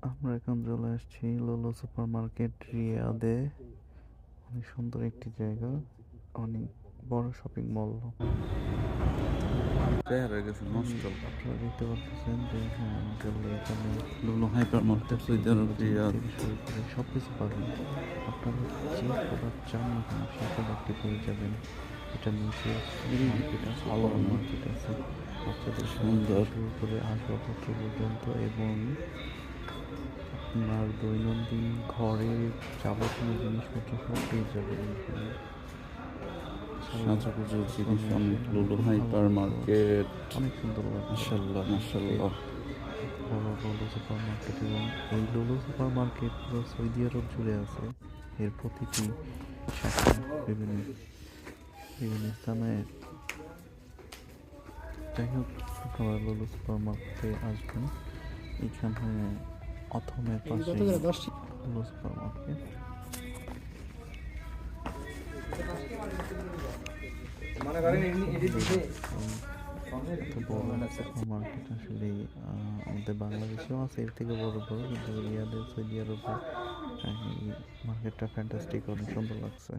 আমরা এখন চলে আসছি লোলো সুপার মার্কেট রিয়াদে। অনেক সুন্দর একটি জায়গা, অনেক বড় শপিং মল। চেহারা গেছে নষ্ট। আপনারা দেখতে পাচ্ছেন যে হ্যাঁ আসলে এখানে লুলু হাইপার মার্কেট সৌদি আরব রিয়াদ। থেকে শুরু করে সব কিছু পাবেন। আপনারা যে প্রোডাক্ট চান না কেন সেই প্রোডাক্টটি পেয়ে যাবেন। এটা নিচে মার্কেট আছে, ভালো বড় না? মার্কেট আছে, বাচ্চাদের খেলনা থেকে সুন্দর। শুরু করে আসবাবপত্র পর্যন্ত, এবং আপনার দৈনন্দিন ঘরের যাবতীয় জিনিসপত্র সব পেয়ে যাবেন এখানে। সাজুগুজু জিনিস প্রথমে অনেক। এসে লুলু খুব ভালো হাইপার লাগলো, মার্কেট। অনেক সুন্দর লাগলো। মাশাল্লাহ মাশাল্লাহ। বড় লোলো সুপার মার্কেট, এবং এই লোলো সুপার মার্কেট পুরো সৌদি আরব জুড়ে আছে। এর প্রতিটি শাখা বিভিন্ন বিভিন্ন স্থানে। যাই হোক, আপনারা লোলো সুপার মার্কেটে আসবেন। এখানে অথমের পাশে লোলো সুপার মার্কেট। এত বড় সুপার মার্কেট আসলে আমাদের বাংলাদেশেও আছে এর থেকে বড় বড়, কিন্তু রিয়াদে সৌদি আরবে এই মার্কেটটা ফ্যান্টাস্টিক, অনেক সুন্দর লাগছে।